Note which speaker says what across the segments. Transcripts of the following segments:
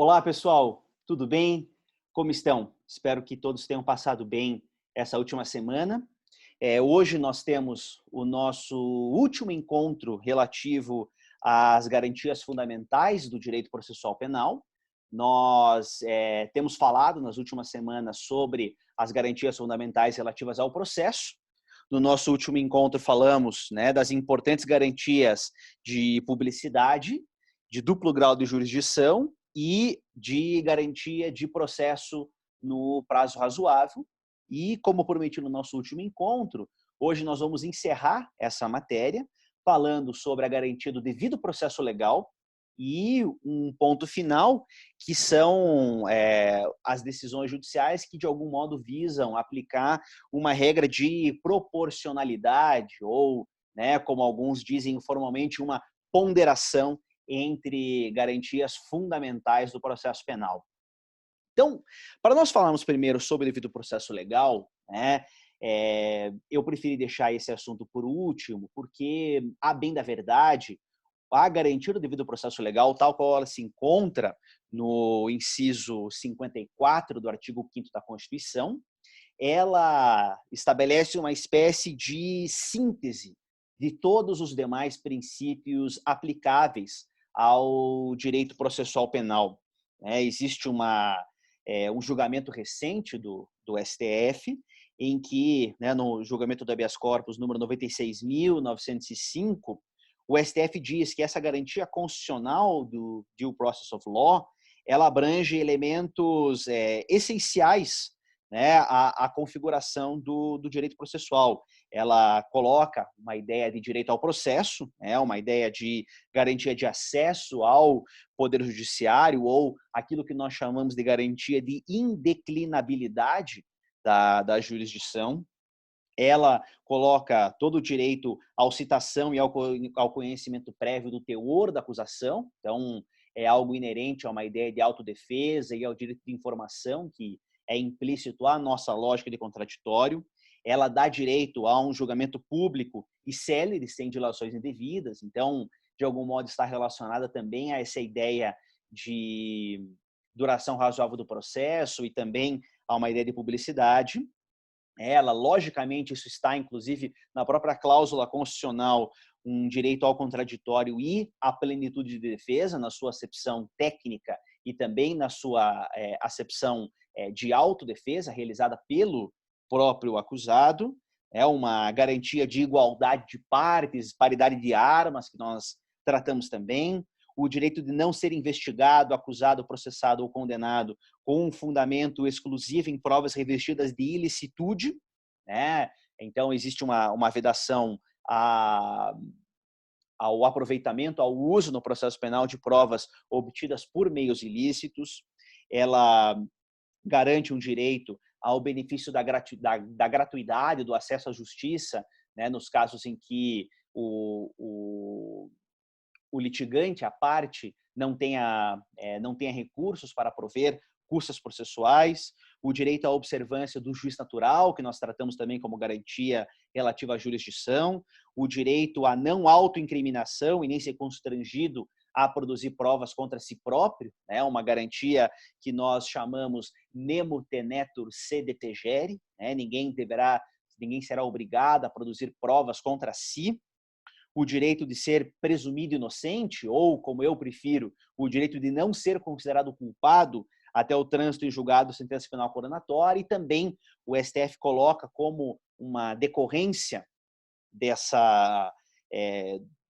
Speaker 1: Olá, pessoal, tudo bem? Como estão? Espero que todos tenham passado bem essa última semana. Hoje nós temos o nosso último encontro relativo às garantias fundamentais do direito processual penal. Nós temos falado nas últimas semanas sobre as garantias fundamentais relativas ao processo. No nosso último encontro falamos, das importantes garantias de publicidade, de duplo grau de jurisdição e de garantia de processo no prazo razoável. E, como prometi no nosso último encontro, hoje nós vamos encerrar essa matéria falando sobre a garantia do devido processo legal e um ponto final, que são as decisões judiciais que, de algum modo, visam aplicar uma regra de proporcionalidade ou, como alguns dizem informalmente, uma ponderação entre garantias fundamentais do processo penal. Então, para nós falarmos primeiro sobre o devido processo legal, eu preferi deixar esse assunto por último, porque, a bem da verdade, a garantia do devido processo legal, tal qual ela se encontra no inciso 54 do artigo 5º da Constituição, ela estabelece uma espécie de síntese de todos os demais princípios aplicáveis ao direito processual penal. Existe um julgamento recente do STF, em que, no julgamento do habeas corpus número 96.905, o STF diz que essa garantia constitucional do due process of law, ela abrange elementos essenciais, a configuração do direito processual. Ela coloca uma ideia de direito ao processo, uma ideia de garantia de acesso ao Poder Judiciário, ou aquilo que nós chamamos de garantia de indeclinabilidade da jurisdição. Ela coloca todo o direito à citação e ao conhecimento prévio do teor da acusação. Então, é algo inerente a uma ideia de autodefesa e ao direito de informação, que é implícito à nossa lógica de contraditório. Ela dá direito a um julgamento público e célere, sem dilações indevidas. Então, de algum modo, está relacionada também a essa ideia de duração razoável do processo e também a uma ideia de publicidade. Logicamente, isso está, inclusive, na própria cláusula constitucional, um direito ao contraditório e à plenitude de defesa, na sua acepção técnica e também na sua acepção de autodefesa, realizada pelo próprio acusado. É uma garantia de igualdade de partes, paridade de armas, que nós tratamos também. O direito de não ser investigado, acusado, processado ou condenado com um fundamento exclusivo em provas revestidas de ilicitude. Então, existe uma vedação ao aproveitamento, ao uso no processo penal de provas obtidas por meios ilícitos. Ela garante um direito ao benefício da gratuidade, do acesso à justiça, nos casos em que o litigante, a parte, não tenha recursos para prover custas processuais, o direito à observância do juiz natural, que nós tratamos também como garantia relativa à jurisdição, o direito à não autoincriminação e nem ser constrangido a produzir provas contra si próprio, uma garantia que nós chamamos nemo tenetur sede tegere, ninguém será obrigado a produzir provas contra si. O direito de ser presumido inocente, ou, como eu prefiro, o direito de não ser considerado culpado até o trânsito em julgado sentença penal condenatória. E também o STF coloca como uma decorrência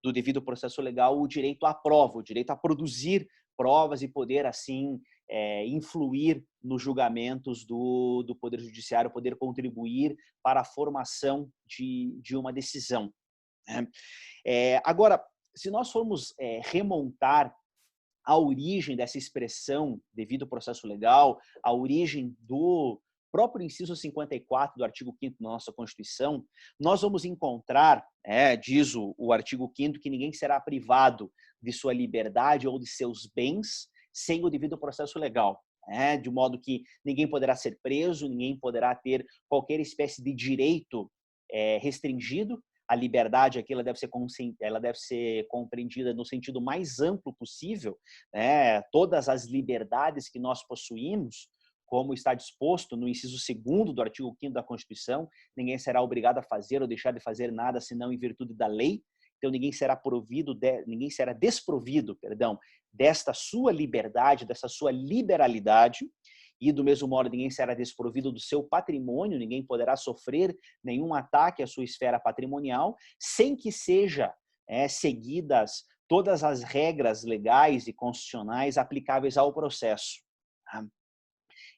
Speaker 1: do devido processo legal o direito à prova, o direito a produzir provas e poder, assim, influir nos julgamentos do Poder Judiciário, poder contribuir para a formação de uma decisão. Agora, se nós formos remontar a origem dessa expressão devido processo legal, a origem do próprio inciso 54 do artigo 5º da nossa Constituição, nós vamos encontrar, diz o artigo 5º, que ninguém será privado de sua liberdade ou de seus bens sem o devido processo legal. De modo que ninguém poderá ser preso, ninguém poderá ter qualquer espécie de direito restringido a liberdade aqui ela deve ser compreendida no sentido mais amplo possível, né? Todas as liberdades que nós possuímos, como está disposto no inciso 2º do artigo 5º da Constituição, ninguém será obrigado a fazer ou deixar de fazer nada senão em virtude da lei. Então ninguém será desprovido, desta sua liberdade, dessa sua liberalidade, e do mesmo modo ninguém será desprovido do seu patrimônio, ninguém poderá sofrer nenhum ataque à sua esfera patrimonial, sem que seja seguidas todas as regras legais e constitucionais aplicáveis ao processo.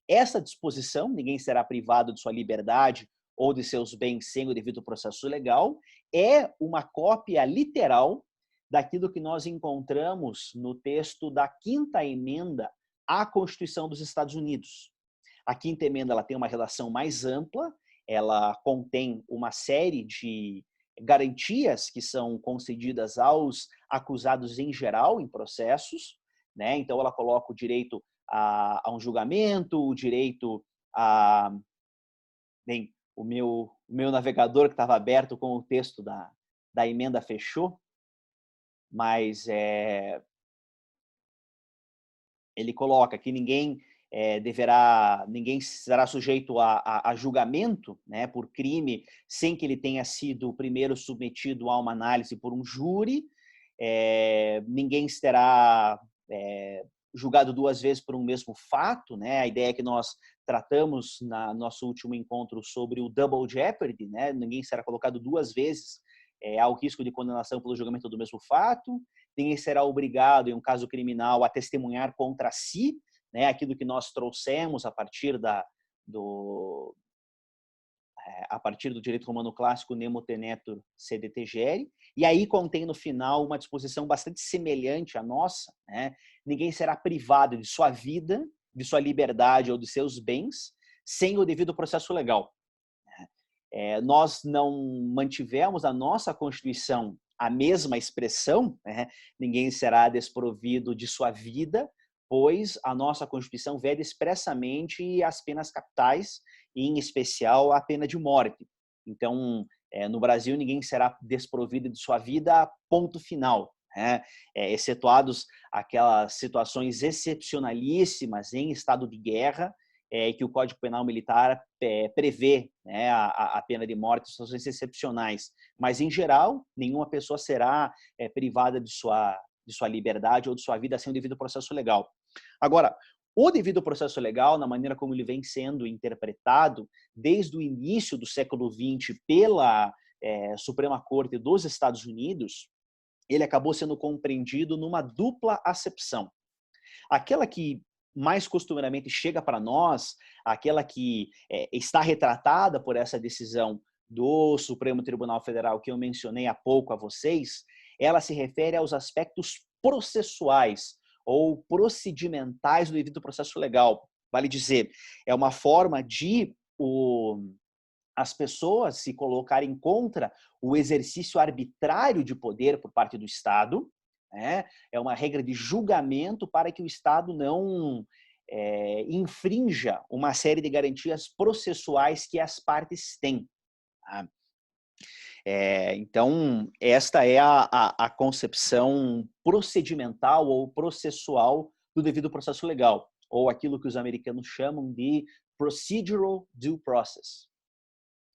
Speaker 1: Essa disposição, ninguém será privado de sua liberdade ou de seus bens sem o devido processo legal, é uma cópia literal daquilo que nós encontramos no texto da 5ª emenda à Constituição dos Estados Unidos. A 5ª emenda ela tem uma relação mais ampla, ela contém uma série de garantias que são concedidas aos acusados em geral em processos, né? Então ela coloca o direito a um julgamento, o direito a... Bem, o meu navegador que estava aberto com o texto da emenda fechou, mas ele coloca que ninguém será sujeito a julgamento, né, por crime sem que ele tenha sido primeiro submetido a uma análise por um júri, ninguém será julgado 2 vezes por um mesmo fato, né? A ideia é que nós tratamos no nosso último encontro sobre o double jeopardy, né? Ninguém será colocado 2 vezes ao risco de condenação pelo julgamento do mesmo fato, ninguém será obrigado, em um caso criminal, a testemunhar contra si, né? Aquilo que nós trouxemos a partir do direito romano clássico nemo tenetur sede tegere, e aí contém no final uma disposição bastante semelhante à nossa, né? Ninguém será privado de sua vida, de sua liberdade ou de seus bens sem o devido processo legal. Nós não mantivemos a nossa Constituição a mesma expressão, né? Ninguém será desprovido de sua vida, pois a nossa Constituição veda expressamente as penas capitais, e em especial a pena de morte. Então, no Brasil, ninguém será desprovido de sua vida, ponto final, né? Excetuados aquelas situações excepcionalíssimas em estado de guerra, que o Código Penal Militar prevê, né, a pena de morte em situações excepcionais. Mas, em geral, nenhuma pessoa será privada de sua liberdade ou de sua vida sem o devido processo legal. Agora, o devido processo legal, na maneira como ele vem sendo interpretado desde o início do século XX pela Suprema Corte dos Estados Unidos, ele acabou sendo compreendido numa dupla acepção. Aquela que mais costumeiramente chega para nós, aquela que está retratada por essa decisão do Supremo Tribunal Federal que eu mencionei há pouco a vocês, ela se refere aos aspectos processuais ou procedimentais do devido processo legal. Vale dizer, é uma forma de as pessoas se colocarem contra o exercício arbitrário de poder por parte do Estado, né? É uma regra de julgamento para que o Estado não infrinja uma série de garantias processuais que as partes têm. Tá? Então, esta é a concepção procedimental ou processual do devido processo legal, ou aquilo que os americanos chamam de procedural due process.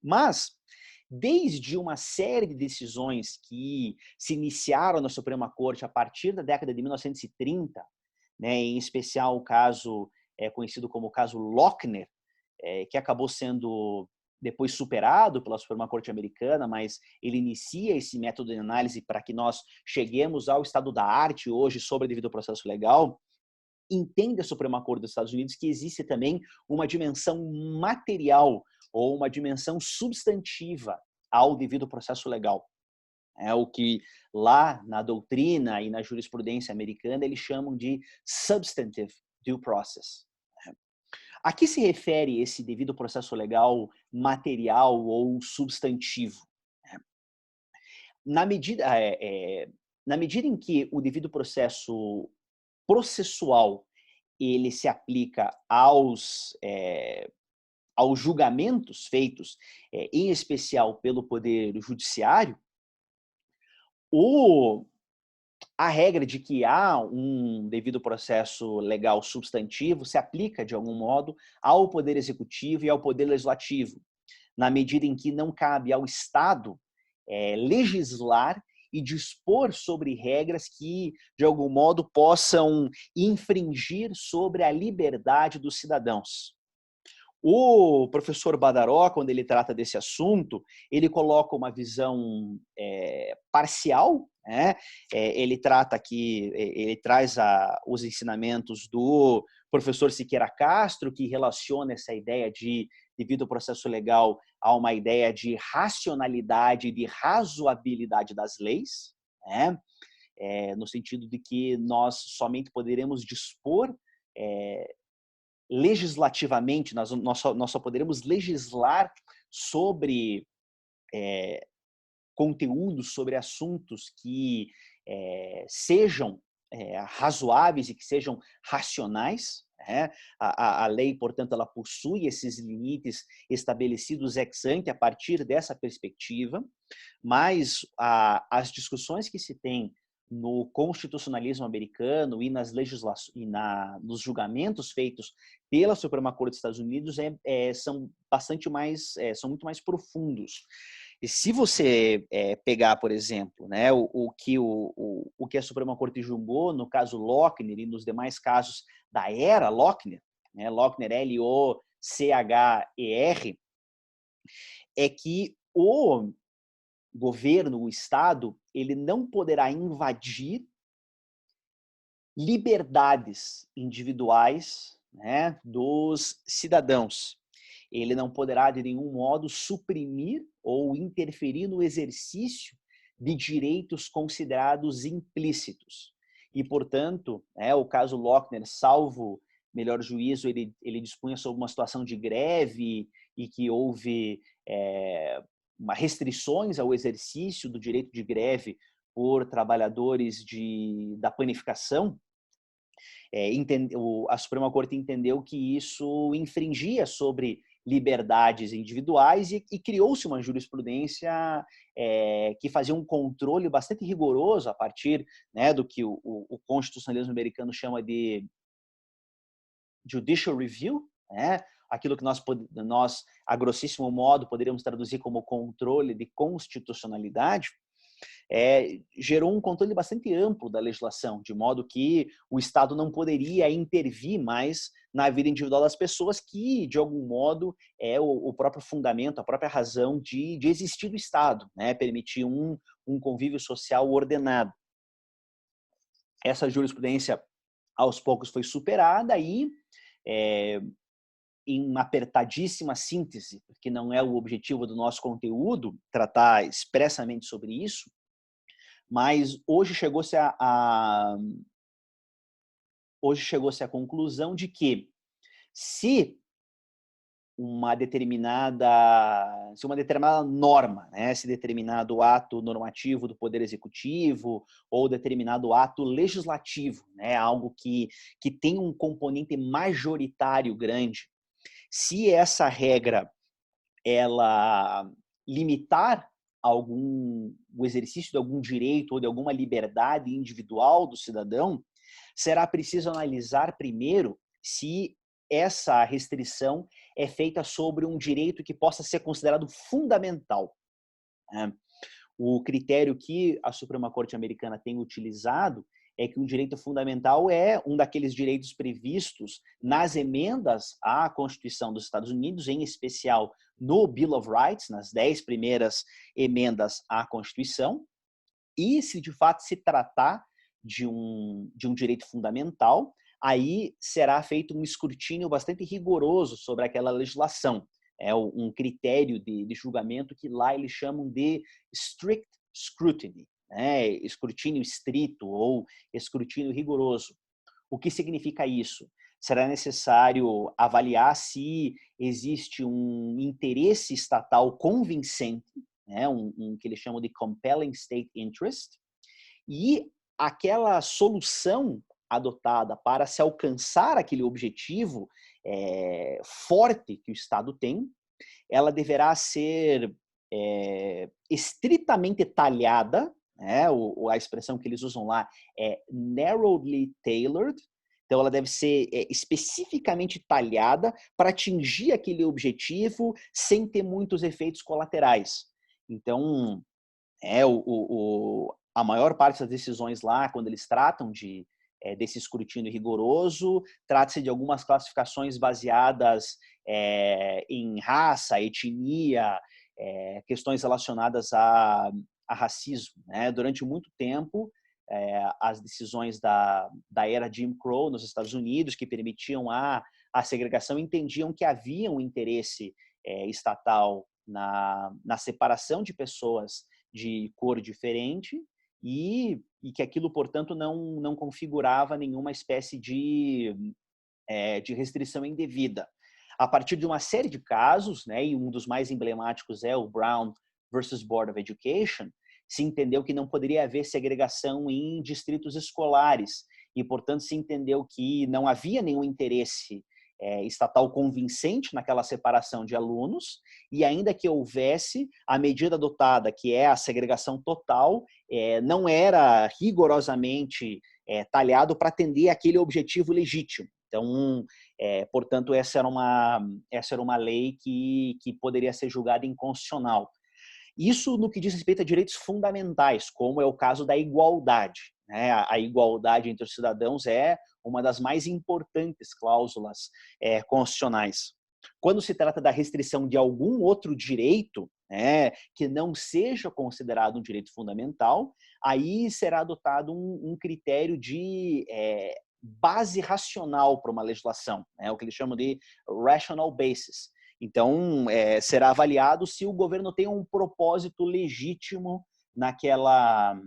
Speaker 1: Mas, desde uma série de decisões que se iniciaram na Suprema Corte a partir da década de 1930, né, em especial o caso conhecido como o caso Lochner, que acabou sendo depois superado pela Suprema Corte americana, mas ele inicia esse método de análise para que nós cheguemos ao estado da arte hoje sobre devido processo legal. Entende a Suprema Corte dos Estados Unidos que existe também uma dimensão material ou uma dimensão substantiva ao devido processo legal. É o que lá na doutrina e na jurisprudência americana eles chamam de substantive due process. A que se refere esse devido processo legal material ou substantivo? Na medida em que o devido processo processual ele se aplica aos julgamentos feitos, em especial pelo Poder Judiciário, A regra de que há um devido processo legal substantivo se aplica, de algum modo, ao Poder Executivo e ao Poder Legislativo, na medida em que não cabe ao Estado legislar e dispor sobre regras que, de algum modo, possam infringir sobre a liberdade dos cidadãos. O professor Badaró, quando ele trata desse assunto, ele coloca uma visão parcial, né? Ele trata aqui, ele traz os ensinamentos do professor Siqueira Castro, que relaciona essa ideia de, devido ao processo legal, a uma ideia de racionalidade e de razoabilidade das leis, né? No sentido de que nós somente poderemos dispor legislativamente, nós só poderemos legislar sobre conteúdos, sobre assuntos que sejam razoáveis e que sejam racionais. A lei, portanto, ela possui esses limites estabelecidos ex ante a partir dessa perspectiva, mas as discussões que se tem no constitucionalismo americano e nos julgamentos feitos pela Suprema Corte dos Estados Unidos são são muito mais profundos. E se você pegar, por exemplo, né, o que a Suprema Corte julgou no caso Lochner e nos demais casos da era Lochner, né, Lochner, L-O-C-H-E-R, é que o governo, o Estado, ele não poderá invadir liberdades individuais, né, dos cidadãos. Ele não poderá, de nenhum modo, suprimir ou interferir no exercício de direitos considerados implícitos. E, portanto, o caso Lochner, salvo melhor juízo, ele dispunha sobre uma situação de greve e que houve restrições ao exercício do direito de greve por trabalhadores da panificação. A Suprema Corte entendeu que isso infringia sobre liberdades individuais e criou-se uma jurisprudência que fazia um controle bastante rigoroso a partir, né, do que o constitucionalismo americano chama de judicial review, né? Aquilo que nós, a grossíssimo modo, poderíamos traduzir como controle de constitucionalidade. Gerou um controle bastante amplo da legislação, de modo que o Estado não poderia intervir mais na vida individual das pessoas, que, de algum modo, é o próprio fundamento, a própria razão de existir do Estado, né? Permitir um convívio social ordenado. Essa jurisprudência, aos poucos, foi superada e, em uma apertadíssima síntese, porque não é o objetivo do nosso conteúdo tratar expressamente sobre isso, mas hoje chegou-se à conclusão de que se uma determinada norma, né, se determinado ato normativo do Poder Executivo ou determinado ato legislativo, né, algo que tem um componente majoritário grande, se essa regra ela limitar o exercício de algum direito ou de alguma liberdade individual do cidadão, será preciso analisar primeiro se essa restrição é feita sobre um direito que possa ser considerado fundamental. O critério que a Suprema Corte americana tem utilizado é que o direito fundamental é um daqueles direitos previstos nas emendas à Constituição dos Estados Unidos, em especial no Bill of Rights, nas 10 primeiras emendas à Constituição, e se de fato se tratar de um direito fundamental, aí será feito um escrutínio bastante rigoroso sobre aquela legislação. É um critério de julgamento que lá eles chamam de strict scrutiny, né? Escrutínio estrito ou escrutínio rigoroso. O que significa isso? Será necessário avaliar se existe um interesse estatal convincente, né? Que eles chamam de compelling state interest, e aquela solução adotada para se alcançar aquele objetivo forte que o Estado tem, ela deverá ser estritamente talhada, né? A expressão que eles usam lá é narrowly tailored, então ela deve ser especificamente talhada para atingir aquele objetivo sem ter muitos efeitos colaterais. Então, a maior parte das decisões lá, quando eles tratam desse escrutínio rigoroso, trata-se de algumas classificações baseadas em raça, etnia, questões relacionadas a racismo, né? Durante muito tempo, as decisões da era Jim Crow nos Estados Unidos, que permitiam a segregação, entendiam que havia um interesse estatal na separação de pessoas de cor diferente e que aquilo, portanto, não configurava nenhuma espécie de restrição indevida. A partir de uma série de casos, né, e um dos mais emblemáticos é o Brown versus Board of Education, se entendeu que não poderia haver segregação em distritos escolares e, portanto, se entendeu que não havia nenhum interesse estatal convincente naquela separação de alunos e ainda que houvesse, a medida adotada, que é a segregação total, não era rigorosamente talhado para atender aquele objetivo legítimo. Então, portanto, essa era uma lei que poderia ser julgada inconstitucional. Isso no que diz respeito a direitos fundamentais, como é o caso da igualdade, né? A igualdade entre os cidadãos é uma das mais importantes cláusulas constitucionais. Quando se trata da restrição de algum outro direito, né, que não seja considerado um direito fundamental, aí será adotado um critério de base racional para uma legislação, né, o que eles chamam de rational basis. Então, será avaliado se o governo tem um propósito legítimo naquela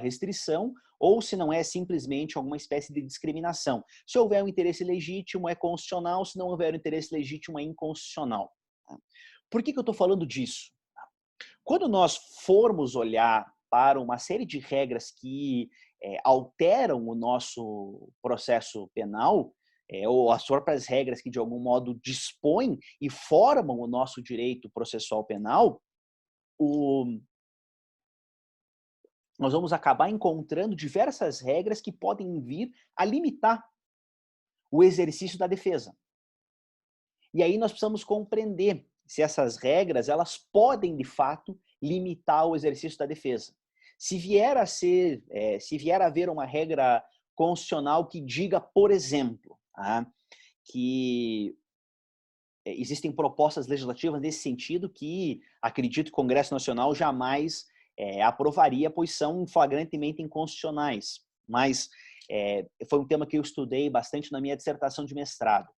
Speaker 1: restrição ou se não é simplesmente alguma espécie de discriminação. Se houver um interesse legítimo, é constitucional, se não houver um interesse legítimo, é inconstitucional. Por que eu estou falando disso? Quando nós formos olhar para uma série de regras que alteram o nosso processo penal, ou as próprias regras que, de algum modo, dispõem e formam o nosso direito processual penal, nós vamos acabar encontrando diversas regras que podem vir a limitar o exercício da defesa. E aí nós precisamos compreender se essas regras elas podem, de fato, limitar o exercício da defesa. Se vier a haver uma regra constitucional que diga, por exemplo, que existem propostas legislativas nesse sentido que acredito que o Congresso Nacional jamais aprovaria, pois são flagrantemente inconstitucionais. Mas foi um tema que eu estudei bastante na minha dissertação de mestrado.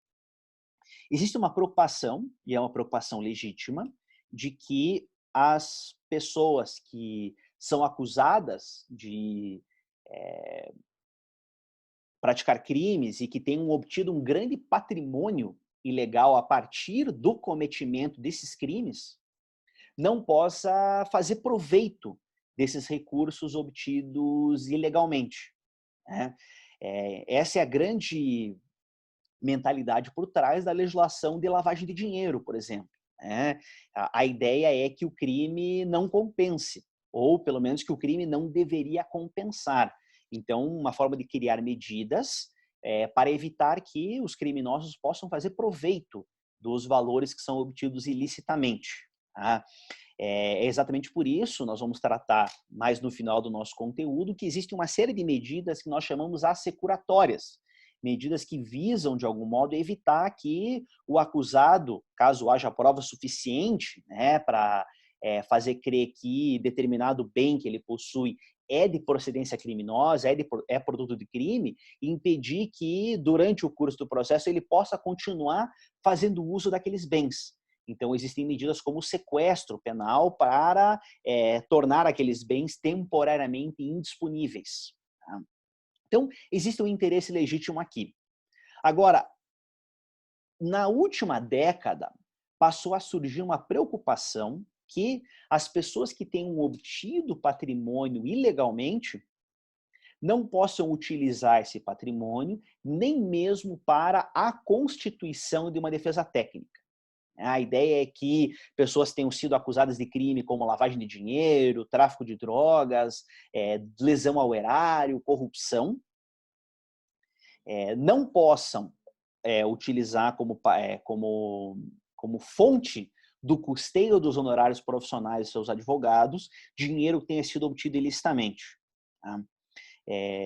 Speaker 1: Existe uma preocupação, e é uma preocupação legítima, de que as pessoas que são acusadas de praticar crimes e que tenham obtido um grande patrimônio ilegal a partir do cometimento desses crimes, não possa fazer proveito desses recursos obtidos ilegalmente, né? Essa é a grande mentalidade por trás da legislação de lavagem de dinheiro, por exemplo, né? A ideia é que o crime não compense, ou pelo menos que o crime não deveria compensar. Então, uma forma de criar medidas para evitar que os criminosos possam fazer proveito dos valores que são obtidos ilicitamente. Tá? É exatamente por isso, nós vamos tratar mais no final do nosso conteúdo, que existe uma série de medidas que nós chamamos assecuratórias, medidas que visam, de algum modo, evitar que o acusado, caso haja prova suficiente, né, para fazer crer que determinado bem que ele possui é de procedência criminosa, é produto de crime, e impedir que, durante o curso do processo, ele possa continuar fazendo uso daqueles bens. Então, existem medidas como o sequestro penal para tornar aqueles bens temporariamente indisponíveis. Tá? Então, existe um interesse legítimo aqui. Agora, na última década, passou a surgir uma preocupação que as pessoas que tenham obtido patrimônio ilegalmente não possam utilizar esse patrimônio nem mesmo para a constituição de uma defesa técnica. A ideia é que pessoas tenham sido acusadas de crime como lavagem de dinheiro, tráfico de drogas, lesão ao erário, corrupção, não possam utilizar como fonte do custeio dos honorários profissionais de seus advogados dinheiro que tenha sido obtido ilicitamente. Tá?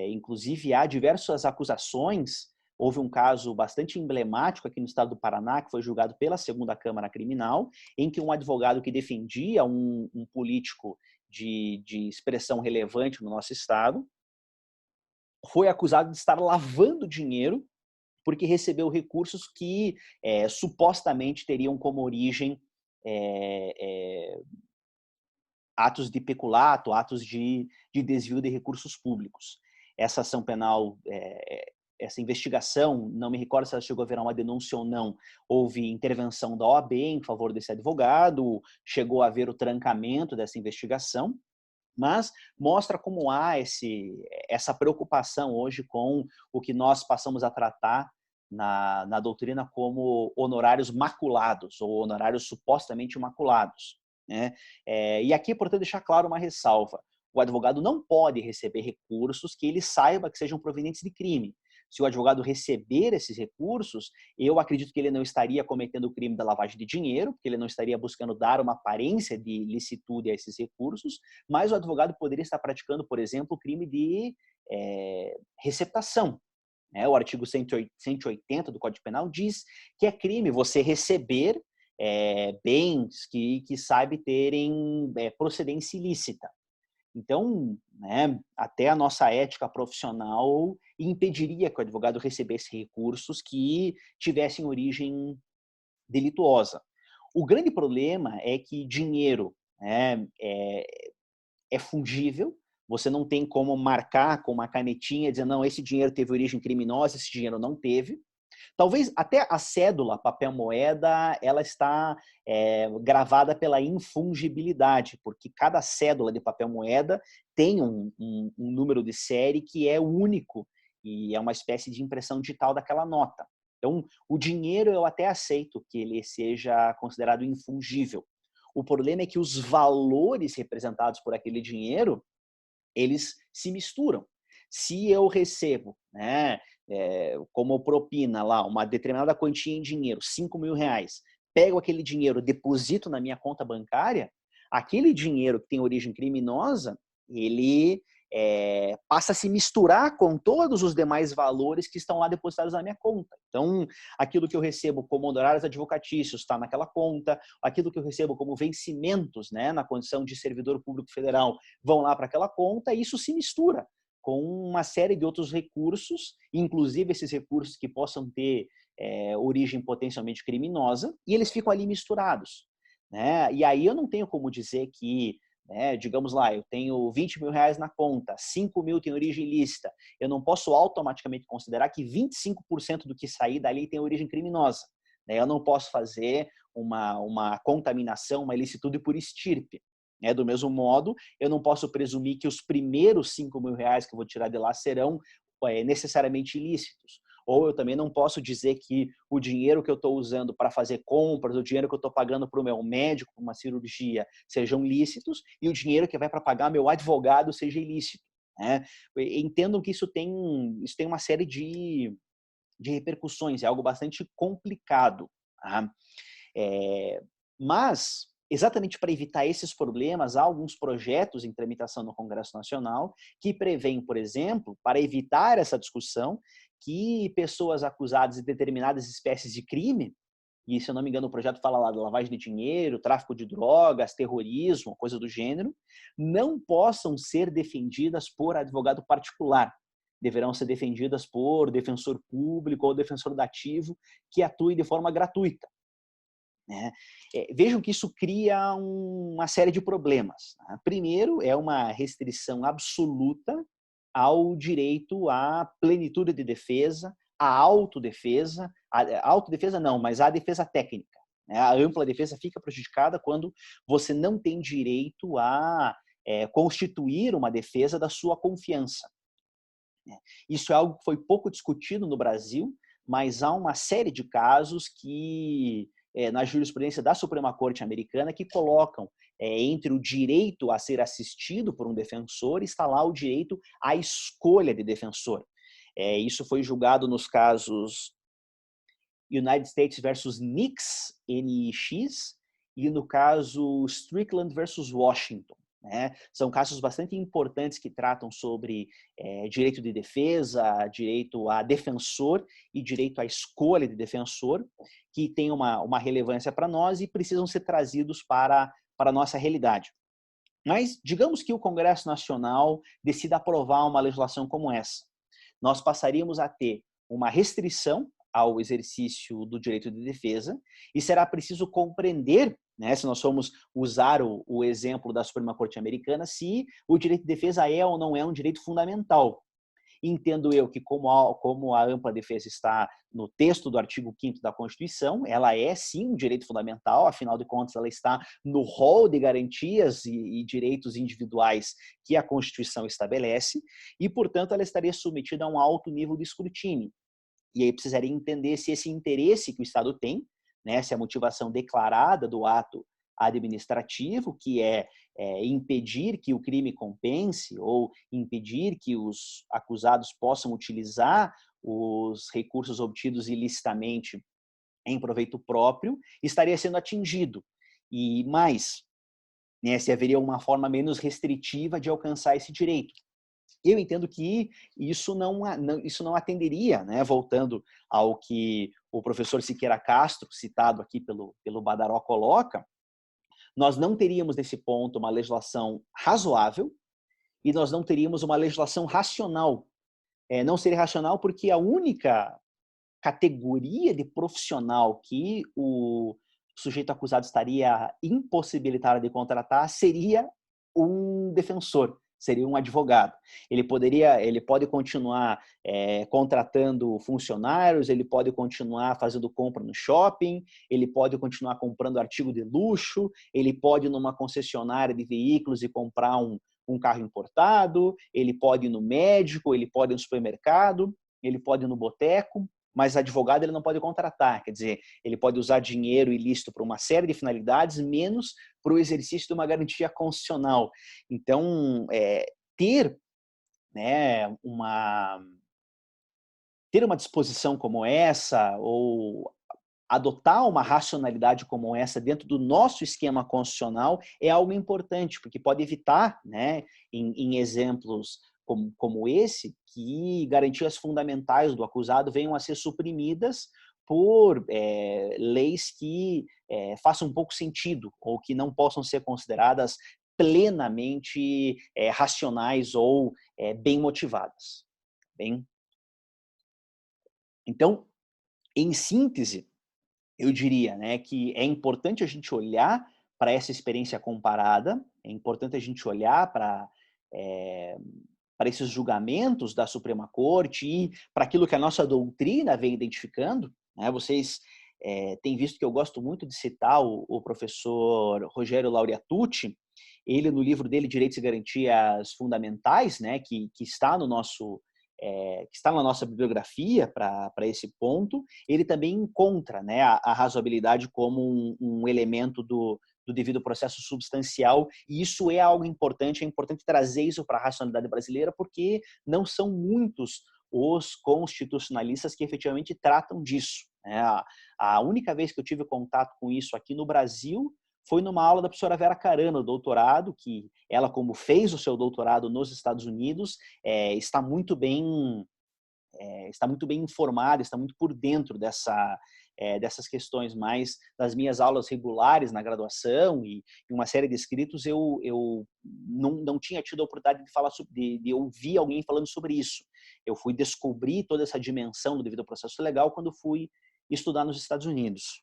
Speaker 1: Inclusive, há diversas acusações. Houve um caso bastante emblemático aqui no estado do Paraná, que foi julgado pela segunda Câmara Criminal, em que um advogado que defendia um político de expressão relevante no nosso estado foi acusado de estar lavando dinheiro porque recebeu recursos que supostamente teriam como origem atos de peculato, atos de desvio de recursos públicos. Essa ação penal, essa investigação, não me recordo se ela chegou a virar uma denúncia ou não, houve intervenção da OAB em favor desse advogado, chegou a haver o trancamento dessa investigação, mas mostra como há essa preocupação hoje com o que nós passamos a tratar na doutrina como honorários maculados, ou honorários supostamente maculados. Né? E aqui é importante deixar claro uma ressalva. O advogado não pode receber recursos que ele saiba que sejam provenientes de crime. Se o advogado receber esses recursos, eu acredito que ele não estaria cometendo o crime da lavagem de dinheiro, porque ele não estaria buscando dar uma aparência de licitude a esses recursos, mas o advogado poderia estar praticando, por exemplo, o crime de receptação. O artigo 180 do Código Penal diz que é crime você receber bens que sabe terem procedência ilícita. Então, até a nossa ética profissional impediria que o advogado recebesse recursos que tivessem origem delituosa. O grande problema é que dinheiro é fungível, você não tem como marcar com uma canetinha, dizer, não, esse dinheiro teve origem criminosa, esse dinheiro não teve. Talvez até a cédula, papel moeda, ela está gravada pela infungibilidade, porque cada cédula de papel moeda tem um número de série que é único e é uma espécie de impressão digital daquela nota. Então, o dinheiro eu até aceito que ele seja considerado infungível. O problema é que os valores representados por aquele dinheiro, eles se misturam. Se eu recebo, como propina lá, uma determinada quantia em dinheiro, R$5.000, pego aquele dinheiro, deposito na minha conta bancária, aquele dinheiro que tem origem criminosa, ele passa a se misturar com todos os demais valores que estão lá depositados na minha conta. Então, aquilo que eu recebo como honorários advocatícios está naquela conta, aquilo que eu recebo como vencimentos, na condição de servidor público federal, vão lá para aquela conta, e isso se mistura com uma série de outros recursos, inclusive esses recursos que possam ter origem potencialmente criminosa, e eles ficam ali misturados. E aí eu não tenho como dizer que, digamos lá, eu tenho R$20.000 na conta, 5.000 tem origem ilícita, eu não posso automaticamente considerar que 25% do que sair dali tem origem criminosa. Eu não posso fazer uma contaminação, uma ilicitude por estirpe. Do mesmo modo, eu não posso presumir que os primeiros R$5.000 que eu vou tirar de lá serão necessariamente ilícitos. Ou eu também não posso dizer que o dinheiro que eu estou usando para fazer compras, o dinheiro que eu estou pagando para o meu médico, para uma cirurgia, sejam lícitos, e o dinheiro que vai para pagar meu advogado seja ilícito. Entendam que isso tem uma série de repercussões, é algo bastante complicado. Tá? Mas, exatamente para evitar esses problemas, há alguns projetos em tramitação no Congresso Nacional que prevêem, por exemplo, para evitar essa discussão, que pessoas acusadas de determinadas espécies de crime, e se eu não me engano o projeto fala lá de lavagem de dinheiro, tráfico de drogas, terrorismo, coisa do gênero, não possam ser defendidas por advogado particular. Deverão ser defendidas por defensor público ou defensor dativo que atue de forma gratuita. Vejam que isso cria uma série de problemas. Primeiro, é uma restrição absoluta ao direito à plenitude de defesa, à autodefesa, autodefesa não, mas à defesa técnica. A ampla defesa fica prejudicada quando você não tem direito a constituir uma defesa da sua confiança. Isso é algo que foi pouco discutido no Brasil, mas há uma série de casos que na jurisprudência da Suprema Corte Americana que colocam entre o direito a ser assistido por um defensor, está lá o direito à escolha de defensor. Isso foi julgado nos casos United States versus Nix, NIX, e no caso Strickland versus Washington. Né? São casos bastante importantes que tratam sobre direito de defesa, direito a defensor e direito à escolha de defensor, que tem uma relevância para nós e precisam ser trazidos para a nossa realidade. Mas digamos que o Congresso Nacional decida aprovar uma legislação como essa. Nós passaríamos a ter uma restrição ao exercício do direito de defesa e será preciso compreender, né, se nós formos usar o exemplo da Suprema Corte Americana, se o direito de defesa é ou não é um direito fundamental. Entendo eu que como a ampla defesa está no texto do artigo 5º da Constituição, ela é sim um direito fundamental, afinal de contas ela está no rol de garantias e direitos individuais que a Constituição estabelece e, portanto, ela estaria submetida a um alto nível de escrutínio. E aí precisaria entender se esse interesse que o Estado tem, né, se a motivação declarada do ato administrativo, que é impedir que o crime compense ou impedir que os acusados possam utilizar os recursos obtidos ilicitamente em proveito próprio, estaria sendo atingido. E mais, né, se haveria uma forma menos restritiva de alcançar esse direito. Eu entendo que isso não atenderia, né? Voltando ao que o professor Siqueira Castro, citado aqui pelo Badaró, coloca, nós não teríamos nesse ponto uma legislação razoável e nós não teríamos uma legislação racional. Não seria racional porque a única categoria de profissional que o sujeito acusado estaria impossibilitado de contratar seria um defensor, seria um advogado. Ele pode continuar contratando funcionários, ele pode continuar fazendo compra no shopping, ele pode continuar comprando artigo de luxo, ele pode ir numa concessionária de veículos e comprar um carro importado, ele pode ir no médico, ele pode ir no supermercado, ele pode ir no boteco, mas advogado ele não pode contratar, quer dizer, ele pode usar dinheiro ilícito para uma série de finalidades, menos para o exercício de uma garantia constitucional. Então, ter uma disposição como essa, ou adotar uma racionalidade como essa dentro do nosso esquema constitucional é algo importante, porque pode evitar, né, em exemplos como esse, que garantias fundamentais do acusado venham a ser suprimidas por leis que façam pouco sentido ou que não possam ser consideradas plenamente racionais ou bem motivadas. Bem? Então, em síntese, eu diria, né, que é importante a gente olhar para essa experiência comparada, é importante a gente olhar para esses julgamentos da Suprema Corte e para aquilo que a nossa doutrina vem identificando. Né? Vocês têm visto que eu gosto muito de citar o professor Rogério Laureatucci, ele no livro dele Direitos e Garantias Fundamentais, né, que está no nosso que está na nossa bibliografia para esse ponto, ele também encontra, né, a razoabilidade como um elemento do devido processo substancial, e isso é algo importante, é importante trazer isso para a racionalidade brasileira, porque não são muitos os constitucionalistas que efetivamente tratam disso. Né? A única vez que eu tive contato com isso aqui no Brasil foi numa aula da professora Vera Carana, do doutorado, que ela, como fez o seu doutorado nos Estados Unidos, está muito bem informada, está muito por dentro dessas questões, mas das minhas aulas regulares na graduação e uma série de escritos, eu não tinha tido a oportunidade de falar de ouvir alguém falando sobre isso. Eu fui descobrir toda essa dimensão do devido processo legal quando fui estudar nos Estados Unidos.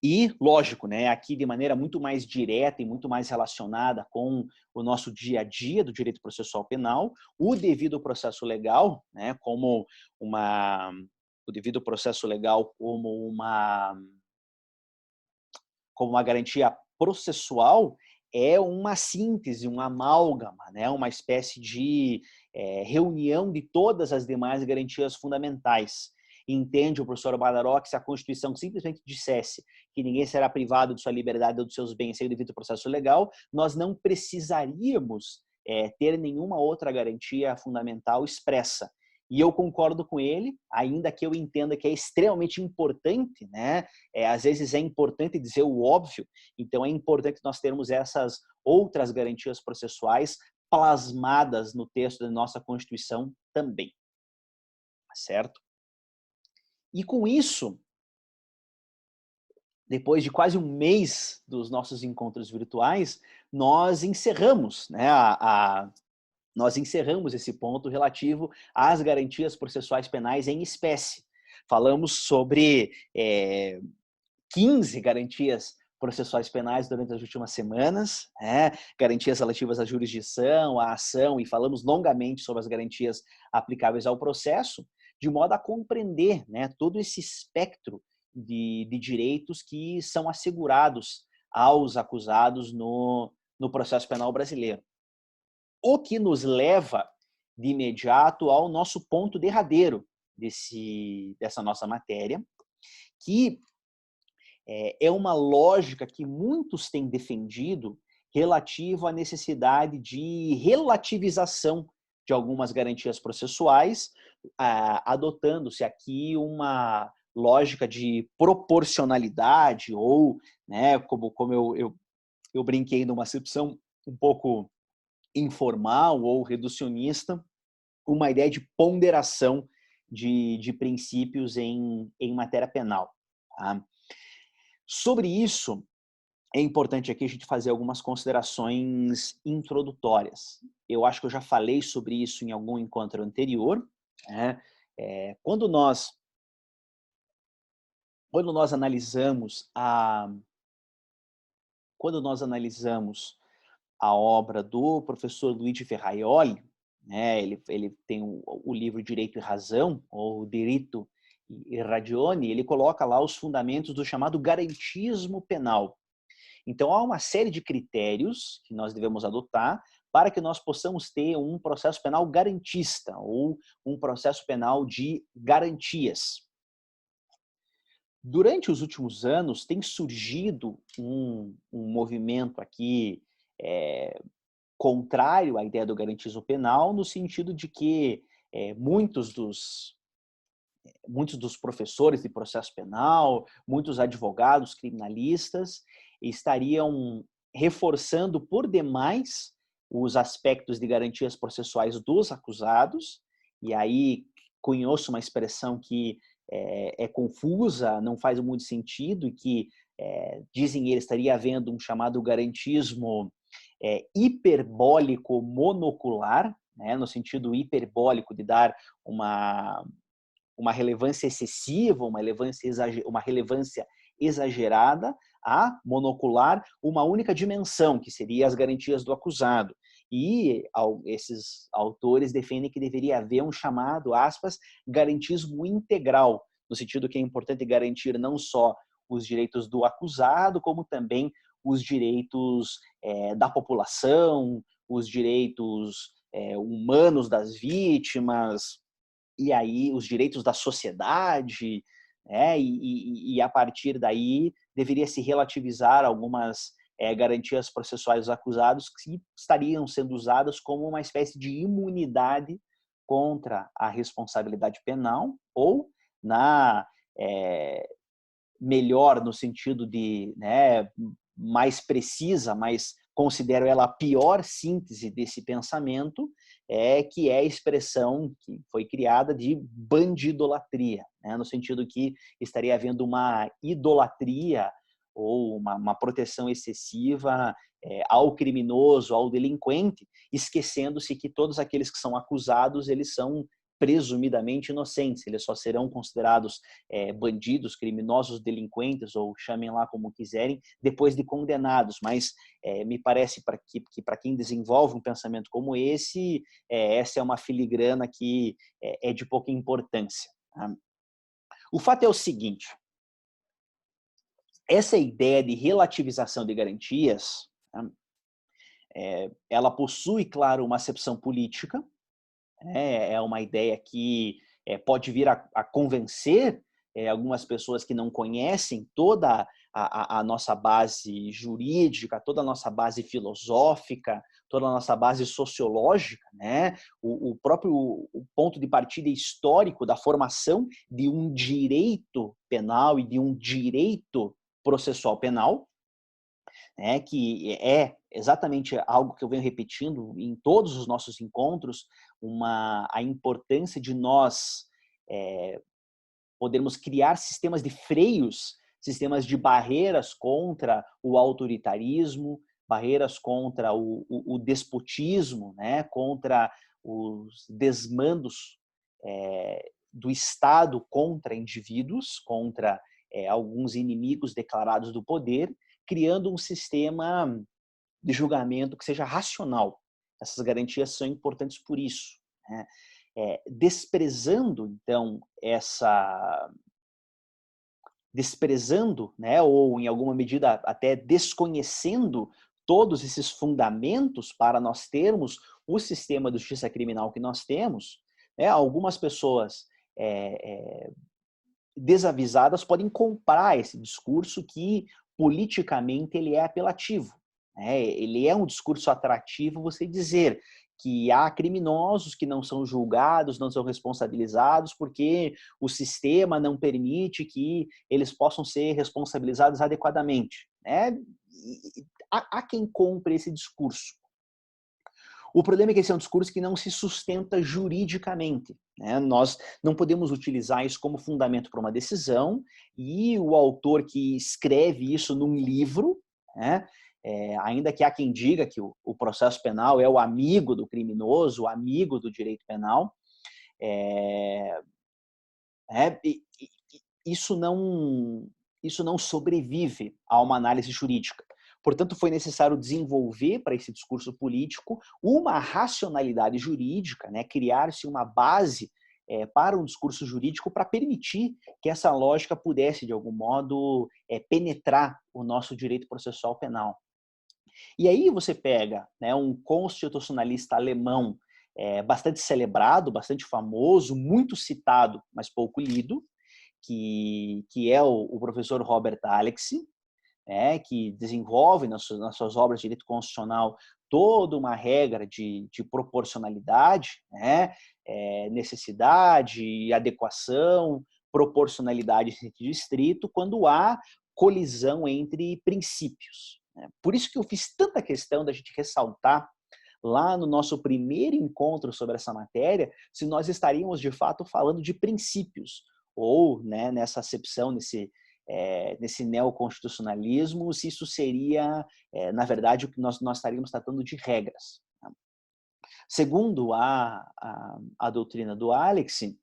Speaker 1: E, lógico, né, aqui de maneira muito mais direta e muito mais relacionada com o nosso dia a dia do direito processual penal, o devido processo legal, né, o devido processo legal como uma garantia processual é uma síntese, uma amálgama, né, uma espécie de reunião de todas as demais garantias fundamentais. entende o professor Badaró que se a Constituição simplesmente dissesse que ninguém será privado de sua liberdade ou dos seus bens sem o devido processo legal, nós não precisaríamos ter nenhuma outra garantia fundamental expressa. E eu concordo com ele, ainda que eu entenda que é extremamente importante, né? Às vezes é importante dizer o óbvio, então é importante nós termos essas outras garantias processuais plasmadas no texto da nossa Constituição também, certo? E com isso, depois de quase um mês dos nossos encontros virtuais, nós encerramos, né, nós encerramos esse ponto relativo às garantias processuais penais em espécie. Falamos sobre 15 garantias processuais penais durante as últimas semanas, garantias relativas à jurisdição, à ação, e falamos longamente sobre as garantias aplicáveis ao processo, de modo a compreender, né, todo esse espectro de direitos que são assegurados aos acusados no processo penal brasileiro. O que nos leva de imediato ao nosso ponto derradeiro dessa nossa matéria, que é uma lógica que muitos têm defendido relativa à necessidade de relativização de algumas garantias processuais, adotando-se aqui uma lógica de proporcionalidade ou, né, como eu brinquei numa acepção um pouco informal ou reducionista, uma ideia de ponderação de princípios em matéria penal. Tá? Sobre isso, é importante aqui a gente fazer algumas considerações introdutórias. Eu acho que eu já falei sobre isso em algum encontro anterior. Né? Quando nós analisamos a obra do professor Luigi Ferraioli, né? Ele tem o livro Direito e Razão, ou Diritto e Ragione, ele coloca lá os fundamentos do chamado garantismo penal. Então, há uma série de critérios que nós devemos adotar para que nós possamos ter um processo penal garantista, ou um processo penal de garantias. Durante os últimos anos, tem surgido um movimento aqui contrário à ideia do garantismo penal, no sentido de que muitos dos professores de processo penal, muitos advogados criminalistas estariam reforçando por demais os aspectos de garantias processuais dos acusados, e aí cunhou-se uma expressão que é confusa, não faz muito sentido, e que dizem eles estaria havendo um chamado garantismo hiperbólico monocular, né, no sentido hiperbólico de dar uma relevância excessiva, uma relevância exagerada, a monocular, uma única dimensão, que seria as garantias do acusado. E esses autores defendem que deveria haver um chamado, aspas, garantismo integral, no sentido que é importante garantir não só os direitos do acusado, como também os direitos da população, os direitos humanos das vítimas, e aí os direitos da sociedade, né? E a partir daí deveria se relativizar algumas garantias processuais dos acusados que estariam sendo usadas como uma espécie de imunidade contra a responsabilidade penal, ou melhor no sentido de, né, mais precisa, mas considero ela a pior síntese desse pensamento, que é a expressão que foi criada de bandidolatria, né? No sentido que estaria havendo uma idolatria ou uma proteção excessiva ao criminoso, ao delinquente, esquecendo-se que todos aqueles que são acusados, eles são presumidamente inocentes, eles só serão considerados bandidos, criminosos, delinquentes, ou chamem lá como quiserem, depois de condenados. Mas me parece que para quem desenvolve um pensamento como esse, essa é uma filigrana que é de pouca importância. Tá? O fato é o seguinte: essa ideia de relativização de garantias, tá? Ela possui, claro, uma acepção política. É uma ideia que pode vir a convencer algumas pessoas que não conhecem toda a nossa base jurídica, toda a nossa base filosófica, toda a nossa base sociológica, né? O próprio ponto de partida histórico da formação de um direito penal e de um direito processual penal, né? Que é exatamente algo que eu venho repetindo em todos os nossos encontros, a importância de nós podermos criar sistemas de freios, sistemas de barreiras contra o autoritarismo, barreiras contra o despotismo, né? Contra os desmandos do Estado contra indivíduos, contra alguns inimigos declarados do poder, criando um sistema de julgamento que seja racional. Essas garantias são importantes por isso, né? Desprezando, então, desprezando, né, ou em alguma medida até desconhecendo todos esses fundamentos para nós termos o sistema de justiça criminal que nós temos, né, algumas pessoas desavisadas podem comprar esse discurso que politicamente ele é apelativo, né? Ele é um discurso atrativo você dizer que há criminosos que não são julgados, não são responsabilizados porque o sistema não permite que eles possam ser responsabilizados adequadamente, né? Há quem compre esse discurso. O problema é que esse é um discurso que não se sustenta juridicamente, né? Nós não podemos utilizar isso como fundamento para uma decisão e o autor que escreve isso num livro, né? Ainda que há quem diga que o processo penal é o amigo do criminoso, o amigo do direito penal, isso não sobrevive a uma análise jurídica. Portanto, foi necessário desenvolver para esse discurso político uma racionalidade jurídica, né? Criar-se uma base para um discurso jurídico para permitir que essa lógica pudesse, de algum modo, penetrar o nosso direito processual penal. E aí você pega, né, um constitucionalista alemão bastante celebrado, bastante famoso, muito citado, mas pouco lido, que é o professor Robert Alexy, que desenvolve nas suas obras de direito constitucional toda uma regra de proporcionalidade, né? Necessidade, adequação, proporcionalidade de estrito, quando há colisão entre princípios, né? Por isso que eu fiz tanta questão da gente ressaltar lá no nosso primeiro encontro sobre essa matéria, se nós estaríamos de fato falando de princípios, ou, né, nessa acepção, nesse neoconstitucionalismo, se isso seria, na verdade, o que nós estaríamos tratando de regras. Segundo a doutrina do Alexy,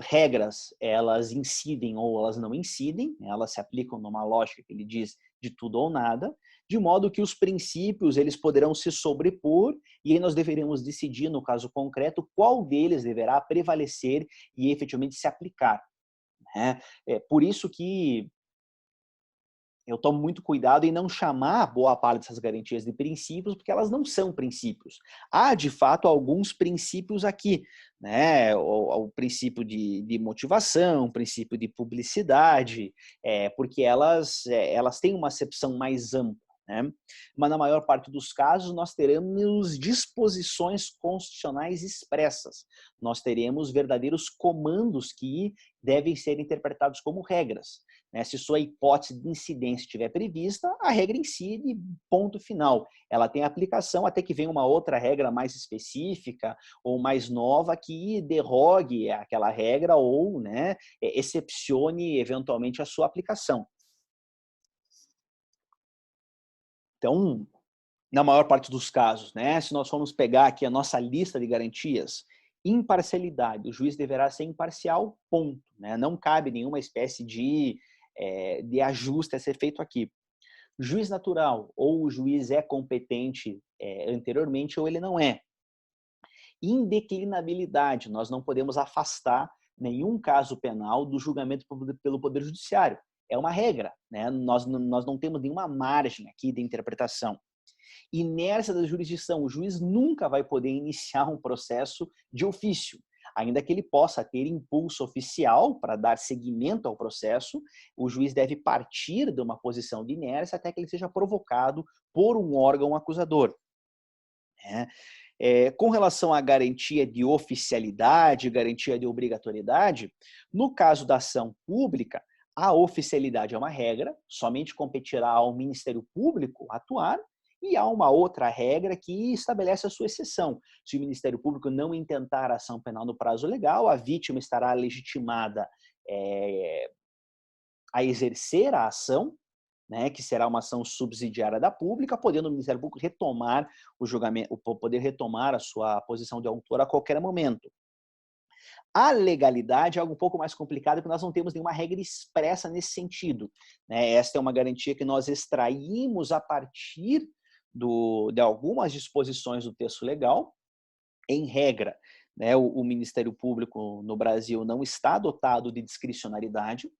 Speaker 1: regras, elas incidem ou elas não incidem, elas se aplicam numa lógica que ele diz de tudo ou nada, de modo que os princípios eles poderão se sobrepor e aí nós deveremos decidir, no caso concreto, qual deles deverá prevalecer e efetivamente se aplicar, né? Por isso que eu tomo muito cuidado em não chamar boa parte dessas garantias de princípios, porque elas não são princípios. Há, de fato, alguns princípios aqui, né? O princípio de motivação, o princípio de publicidade, porque elas têm uma acepção mais ampla, né? Mas, na maior parte dos casos, nós teremos disposições constitucionais expressas. Nós teremos verdadeiros comandos que devem ser interpretados como regras. Se sua hipótese de incidência estiver prevista, a regra incide, ponto final. Ela tem aplicação até que venha uma outra regra mais específica ou mais nova que derrogue aquela regra ou, né, excepcione eventualmente a sua aplicação. Então, na maior parte dos casos, né, se nós formos pegar aqui a nossa lista de garantias, imparcialidade, o juiz deverá ser imparcial, ponto, né? Não cabe nenhuma espécie de ajuste a ser feito aqui. Juiz natural, ou o juiz é competente anteriormente ou ele não é. Indeclinabilidade, nós não podemos afastar nenhum caso penal do julgamento pelo Poder Judiciário. É uma regra, né? Nós não temos nenhuma margem aqui de interpretação. Inércia da jurisdição, o juiz nunca vai poder iniciar um processo de ofício. Ainda que ele possa ter impulso oficial para dar seguimento ao processo, o juiz deve partir de uma posição de inércia até que ele seja provocado por um órgão acusador. Com relação à garantia de oficialidade, garantia de obrigatoriedade, no caso da ação pública, a oficialidade é uma regra, somente competirá ao Ministério Público atuar, e há uma outra regra que estabelece a sua exceção. Se o Ministério Público não intentar a ação penal no prazo legal, a vítima estará legitimada a exercer a ação, né, que será uma ação subsidiária da pública, podendo o Ministério Público retomar o julgamento, poder retomar a sua posição de autor a qualquer momento. A legalidade é algo um pouco mais complicado, porque nós não temos nenhuma regra expressa nesse sentido, né? Esta é uma garantia que nós extraímos a partir de algumas disposições do texto legal. Em regra, né, o Ministério Público no Brasil não está dotado de discricionariedade.